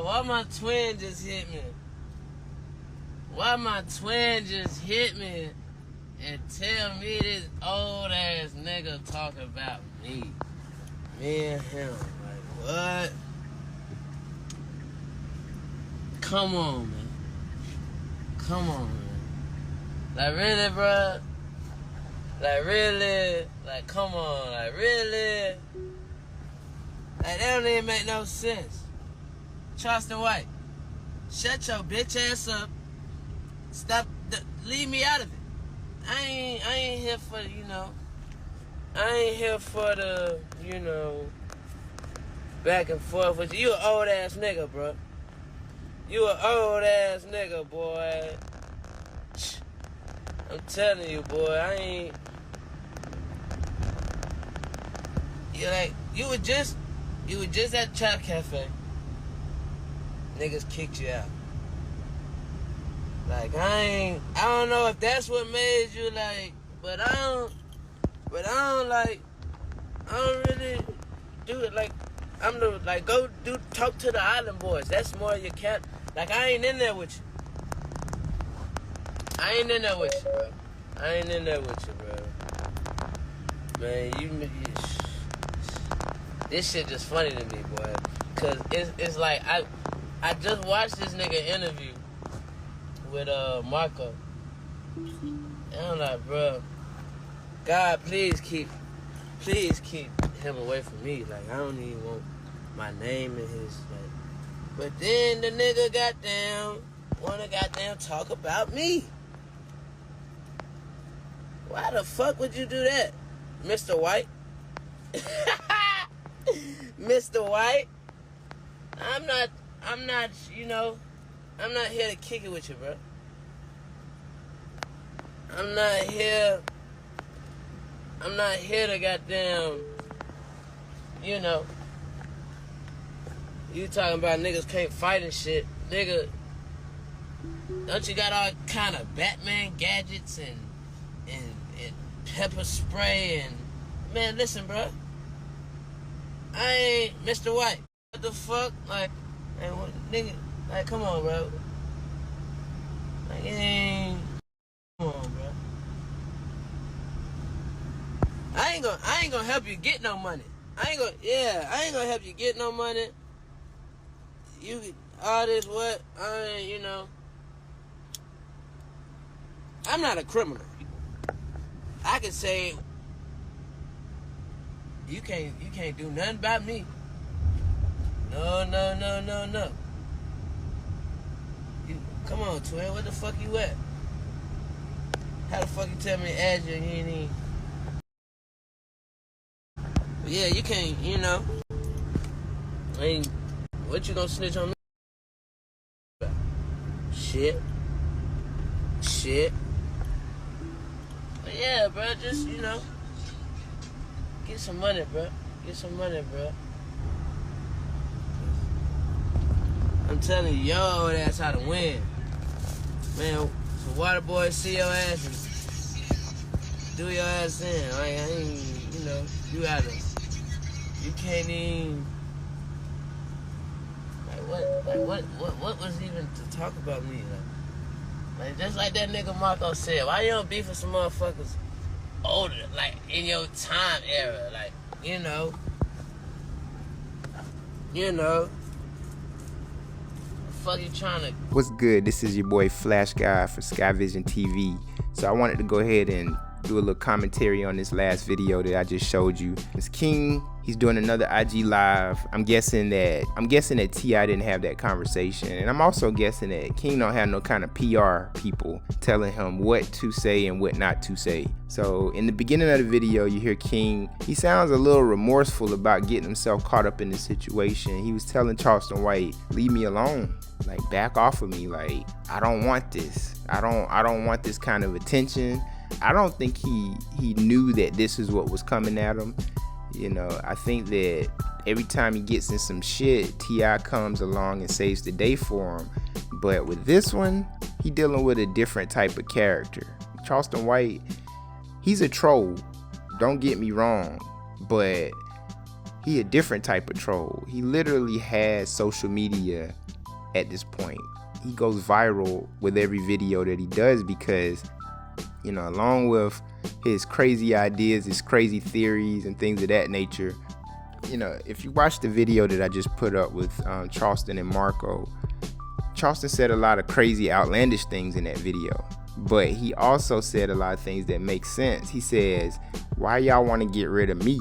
why my twin just hit me? Why my twin just hit me and tell me this old ass nigga talk about me? Me and him. Like, what? Come on, man. Come on, man. Like, really, bro? Like, really? Like, come on. Like, really? Like, that don't even make no sense. Charleston White, shut your bitch ass up. Stop. Leave me out of it. I ain't here for, I ain't here for the, back and forth with you. You an old ass nigga, bro. You an old ass nigga, boy. I'm telling you, boy, you were just at the Chop Cafe. Niggas kicked you out. Like, I don't know if that's what made you, like, but I don't really do it. Like, talk to the island boys. That's more your cat. Like, I ain't in there with you. I ain't in there with you, bro. Man, this shit just funny to me, boy. Cause it's like, I just watched this nigga interview with Marco. And I'm like, bro, God, please keep him away from me. Like, I don't even want my name in his, like. But then the nigga wanna talk about me. Why the fuck would you do that, Mr. White? Mr. White, I'm not, I'm not here to kick it with you, bro. I'm not here to goddamn, you talking about niggas can't fight and shit. Nigga, don't you got all kind of Batman gadgets and pepper spray and, man, listen, bro. I ain't Mr. White. What the fuck? Like, man, what, nigga, like, come on, bro. Like, it ain't, come on, bro. I ain't gonna help you get no money. I ain't gonna help you get no money. You, all this, what, I'm not a criminal. I can say, you can't do nothing about me. No. Come on, twin, where the fuck you at? How the fuck you tell me to add you and you ain't even... But yeah, you can't, I mean, what you gonna snitch on me? Shit. But yeah, bro, just, get some money, bro. I'm telling you, yo, that's how to win. Man, for water boys see your ass and do your ass in. Like, I ain't, you can't even, what was even to talk about me? Like, just like that nigga Marco said, why you don't beef with some motherfuckers older, like, in your time era, like, fuck you trying to... What's good? This is your boy Flash Guy for Sky Vision TV. So I wanted to go ahead and do a little commentary on this last video that I just showed you. It's King. He's doing another IG live. I'm guessing that T.I. didn't have that conversation, and I'm also guessing that King don't have no kind of PR people telling him what to say and what not to say. So in the beginning of the video, you hear King. He sounds a little remorseful about getting himself caught up in this situation. He was telling Charleston White, "Leave me alone. Like, back off of me. Like, I don't want this. I don't want this kind of attention." I don't think he knew that this is what was coming at him. I think that every time he gets in some shit, T.I. comes along and saves the day for him. But with this one, he dealing with a different type of character. Charleston White, he's a troll. Don't get me wrong, but he a different type of troll. He literally has social media at this point. He goes viral with every video that he does because, you know, along with his crazy ideas, his crazy theories and things of that nature, you know, if you watch the video that I just put up with Charleston and Marco, Charleston said a lot of crazy, outlandish things in that video, but he also said a lot of things that make sense. He says, why y'all want to get rid of me?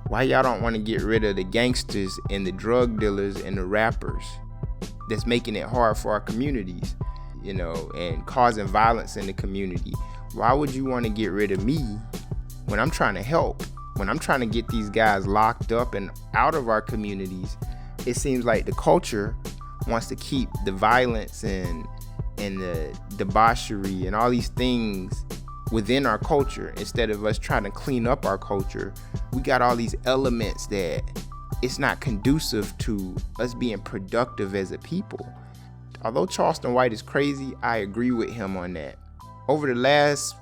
Why y'all don't want to get rid of the gangsters and the drug dealers and the rappers that's making it hard for our communities, you know, and causing violence in the community? Why would you want to get rid of me when I'm trying to help? When I'm trying to get these guys locked up and out of our communities? It seems like the culture wants to keep the violence and the debauchery and all these things within our culture instead of us trying to clean up our culture. We got all these elements that it's not conducive to us being productive as a people. Although Charleston White is crazy, I agree with him on that. Over the last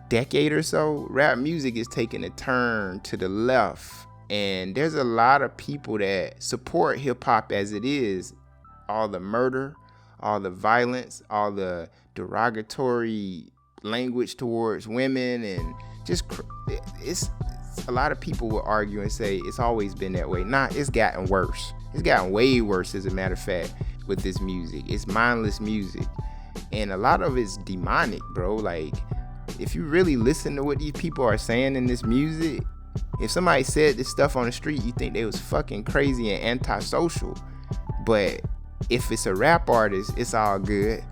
decade or so, rap music is taking a turn to the left, and there's a lot of people that support hip-hop as it is. All the murder, all the violence, all the derogatory language towards women, and just it's a lot of people will argue and say it's always been that way. Nah, it's gotten worse. It's gotten way worse, as a matter of fact, with this music. It's mindless music, and a lot of it's demonic, bro. Like, if you really listen to what these people are saying in this music, if somebody said this stuff on the street, you think they was fucking crazy and antisocial. But if it's a rap artist, it's all good.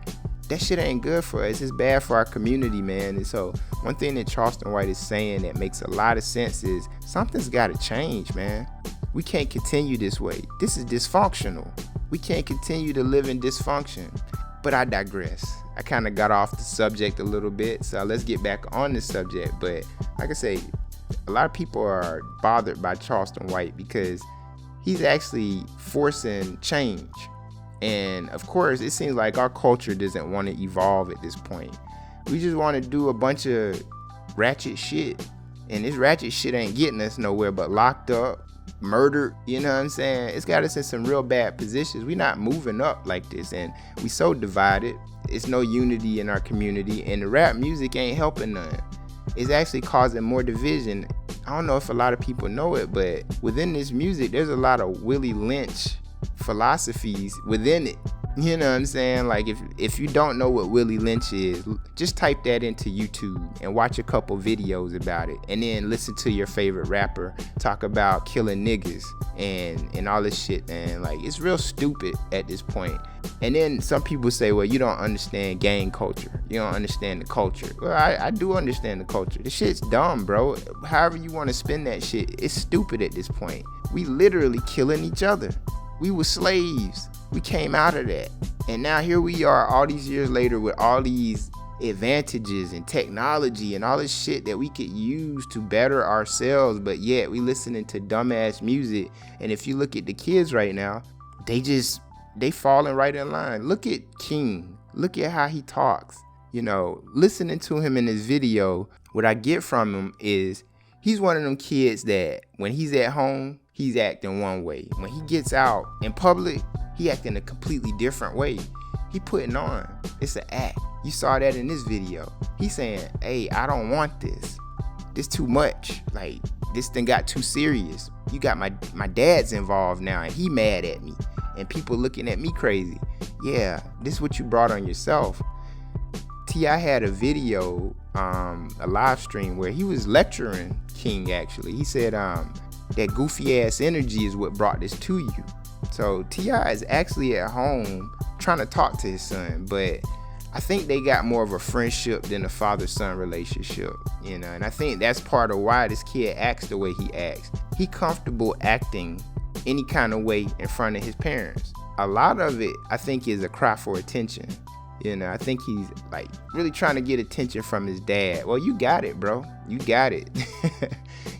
That shit ain't good for us. It's bad for our community, man. And so one thing that Charleston White is saying that makes a lot of sense is something's got to change, man. We can't continue this way. This is dysfunctional. We can't continue to live in dysfunction. But I digress. I kind of got off the subject a little bit, so let's get back on the subject. But like I say, a lot of people are bothered by Charleston White because he's actually forcing change. And of course, it seems like our culture doesn't want to evolve at this point. We just want to do a bunch of ratchet shit. And this ratchet shit ain't getting us nowhere but locked up, murdered, you know what I'm saying? It's got us in some real bad positions. We're not moving up like this, and we so divided. It's no unity in our community, and the rap music ain't helping none. It's actually causing more division. I don't know if a lot of people know it, but within this music, there's a lot of Willie Lynch philosophies within it. You know what I'm saying? Like, if you don't know what Willie Lynch is, just type that into YouTube and watch a couple videos about it, and then listen to your favorite rapper talk about killing niggas and all this shit, man. Like, it's real stupid at this point. And then some people say, well, you don't understand gang culture. You don't understand the culture. Well, I do understand the culture. This shit's dumb, bro. However you want to spin that shit, it's stupid at this point. We literally killing each other. We were slaves. We came out of that. And now here we are all these years later with all these advantages and technology and all this shit that we could use to better ourselves, but yet we listening to dumbass music. And if you look at the kids right now, they falling right in line. Look at King. Look at how he talks. You know, listening to him in this video, what I get from him is he's one of them kids that when he's at home, he's acting one way. When he gets out in public, he acting a completely different way. He putting on. It's an act. You saw that in this video. He's saying, hey, I don't want this. This too much. Like, this thing got too serious. You got my dad's involved now, and he mad at me. And people looking at me crazy. Yeah, this is what you brought on yourself. T.I. had a video, a live stream, where he was lecturing King, actually. He said that goofy ass energy is what brought this to you. So T.I. is actually at home trying to talk to his son, but I think they got more of a friendship than a father-son relationship, you know, and I think that's part of why this kid acts the way he acts. He comfortable acting any kind of way in front of his parents. A lot of it, I think, is a cry for attention. You know, I think he's like really trying to get attention from his dad. Well, you got it, bro. You got it.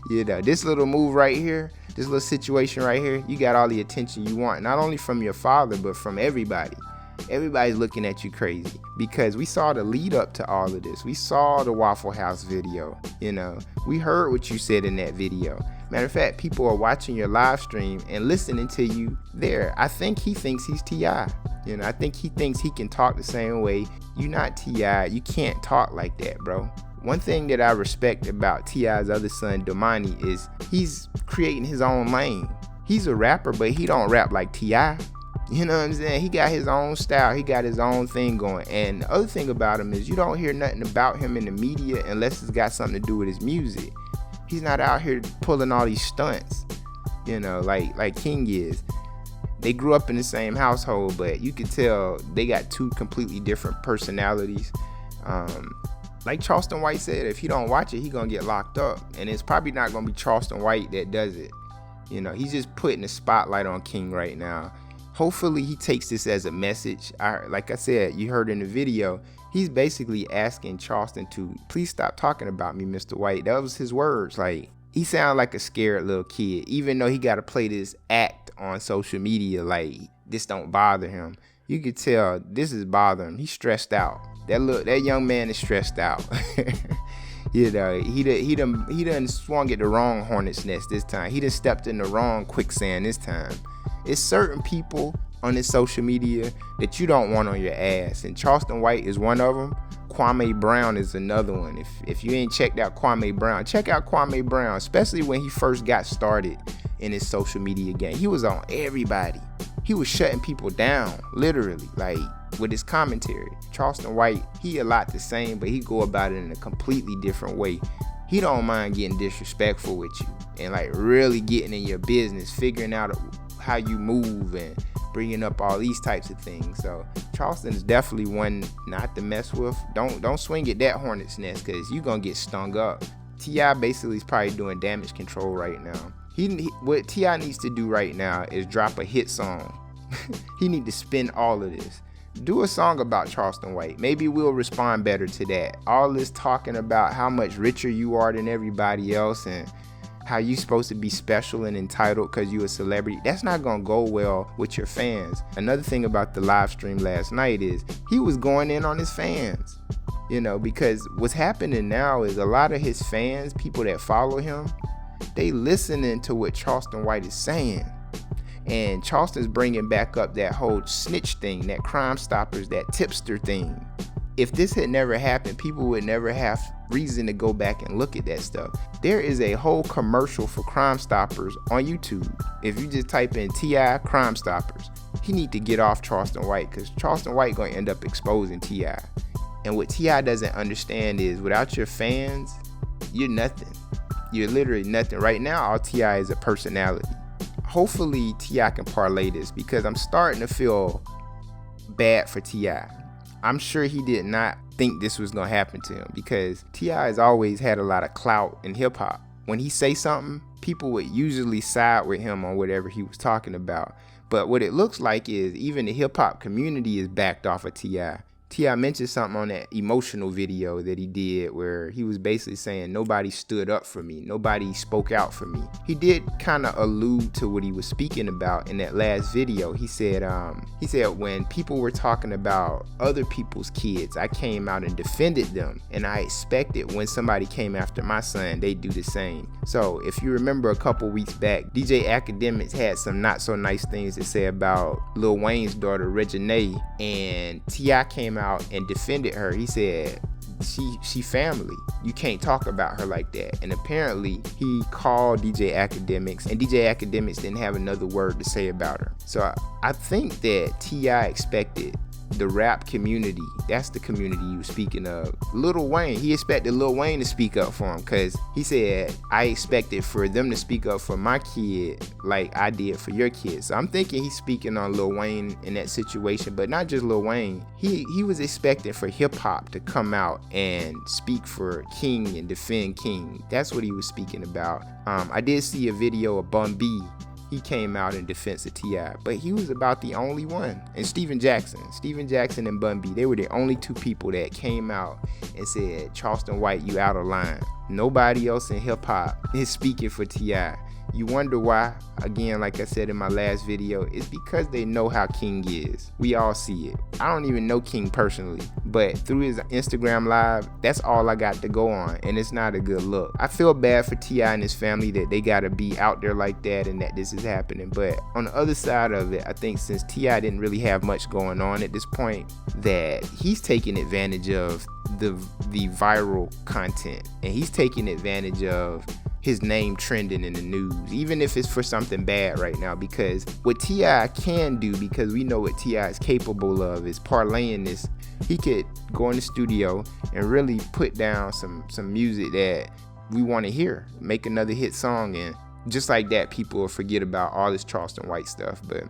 You know, this little move right here, this little situation right here, you got all the attention you want, not only from your father, but from everybody. Everybody's looking at you crazy because we saw the lead up to all of this. We saw the Waffle House video, you know. We heard what you said in that video. Matter of fact, people are watching your live stream and listening to you there. I think he thinks he's T.I. You know, I think he thinks he can talk the same way. You not T.I. You can't talk like that, bro. One thing that I respect about T.I.'s other son, Domani, is he's creating his own lane. He's a rapper, but he don't rap like T.I. You know what I'm saying? He got his own style. He got his own thing going. And the other thing about him is you don't hear nothing about him in the media unless it's got something to do with his music. He's not out here pulling all these stunts, you know, like King is. They grew up in the same household, but you could tell they got two completely different personalities. Like Charleston White said, if he don't watch it, he gonna get locked up. And it's probably not gonna be Charleston White that does it. You know, he's just putting the spotlight on King right now. Hopefully he takes this as a message. Like I said, you heard in the video, he's basically asking Charleston to please stop talking about me, Mr. White. That was his words. Like, he sounded like a scared little kid, even though he got to play this act on social media. Like, this don't bother him. You could tell this is bothering him. He's stressed out. That young man is stressed out. You know, he done swung at the wrong hornet's nest this time. He done stepped in the wrong quicksand this time. It's certain people on this social media that you don't want on your ass, and Charleston White is one of them. Kwame Brown is another one. If you ain't checked out Kwame Brown, check out Kwame Brown, especially when he first got started in his social media game. He was on everybody. He was shutting people down, literally, like with his commentary. Charleston White, he a lot the same, but he go about it in a completely different way. He don't mind getting disrespectful with you and like really getting in your business, figuring out how you move and bringing up all these types of things. So Charleston is definitely one not to mess with. Don't swing at that hornet's nest, because you gonna get stung up. T.I. basically is probably doing damage control right now. What T.I. needs to do right now is drop a hit song. He need to spin all of this. Do a song about Charleston White. Maybe we'll respond better to that. All this talking about how much richer you are than everybody else and how you supposed to be special and entitled because you a celebrity, that's not gonna go well with your fans. Another thing about the live stream last night is he was going in on his fans, you know, because what's happening now is a lot of his fans, people that follow him, they listening to what Charleston White is saying. And Charleston's bringing back up that whole snitch thing, that Crime Stoppers, that tipster thing. If this had never happened, people would never have reason to go back and look at that stuff. There is a whole commercial for Crime Stoppers on YouTube. If you just type in T.I. Crime Stoppers, he need to get off Charleston White, because Charleston White going to end up exposing T.I. And what T.I. doesn't understand is without your fans, you're nothing. You're literally nothing. Right now, all T.I. is a personality. Hopefully T.I. can parlay this, because I'm starting to feel bad for T.I. I'm sure he did not think this was gonna happen to him, because T.I. has always had a lot of clout in hip hop. When he say something, people would usually side with him on whatever he was talking about. But what it looks like is even the hip hop community is backed off of T.I. T.I. mentioned something on that emotional video that he did where he was basically saying nobody stood up for me, nobody spoke out for me. He did kind of allude to what he was speaking about in that last video. He said when people were talking about other people's kids, I came out and defended them, and I expected when somebody came after my son, they'd do the same. So if you remember a couple weeks back, DJ Academics had some not so nice things to say about Lil Wayne's daughter Reginae, and T.I. came out and defended her. He said she family, you can't talk about her like that. And apparently he called DJ Academics, and DJ Academics didn't have another word to say about her. So I think that T.I. expected the rap community, that's the community you were speaking of, Lil Wayne, he expected Lil Wayne to speak up for him, because he said I expected for them to speak up for my kid like I did for your kid. So I'm thinking he's speaking on Lil Wayne in that situation, but not just Lil Wayne. He was expecting for hip hop to come out and speak for King and defend King. That's what he was speaking about. I did see a video of Bun B. He came out in defense of T.I., but he was about the only one. And Steven Jackson and Bun B, they were the only two people that came out and said, Charleston White, you out of line. Nobody else in hip hop is speaking for T.I. You wonder why? Again, like I said in my last video, it's because they know how King is. We all see it. I don't even know King personally, but through his Instagram live, that's all I got to go on, and it's not a good look. I feel bad for T.I. and his family that they gotta be out there like that and that this is happening, but on the other side of it, I think since T.I. didn't really have much going on at this point, that he's taking advantage of the viral content, and he's taking advantage of his name trending in the news, even if it's for something bad right now, because what T.I. can do, because we know what T.I. is capable of, is parlaying this. He could go in the studio and really put down some music that we want to hear, make another hit song, and just like that, people will forget about all this Charleston White stuff. But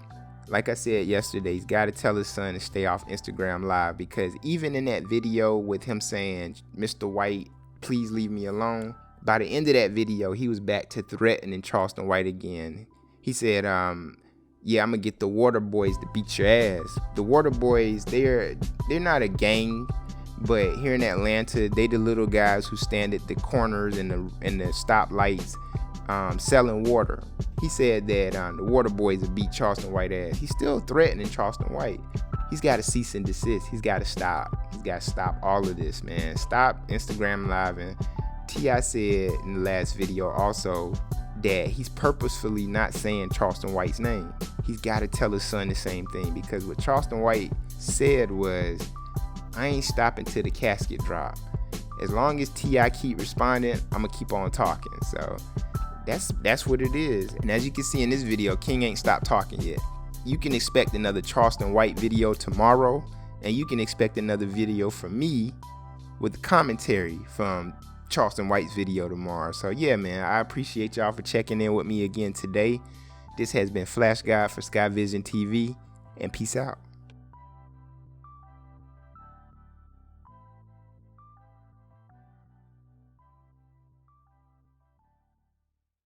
like I said yesterday, he's got to tell his son to stay off Instagram Live, because even in that video with him saying, "Mr. White, please leave me alone," by the end of that video, he was back to threatening Charleston White again. He said, yeah, I'm gonna get the Water Boys to beat your ass. The Water Boys, they're not a gang, but here in Atlanta, they the little guys who stand at the corners and the stoplights selling water. He said that the Water Boys would beat Charleston White ass. He's still threatening Charleston White. He's got to cease and desist. He's got to stop. He's got to stop all of this, man. Stop Instagram Live. And T.I. said in the last video also that he's purposefully not saying Charleston White's name. He's got to tell his son the same thing, because what Charleston White said was, "I ain't stopping till the casket drop. As long as T.I. keep responding, I'm gonna keep on talking." So that's what it is. And as you can see in this video, King ain't stopped talking yet. You can expect another Charleston White video tomorrow, and you can expect another video from me with commentary from Charleston White's video tomorrow. So yeah, man, I appreciate y'all for checking in with me again today. This has been Flash God for Sky Vision TV, and peace out.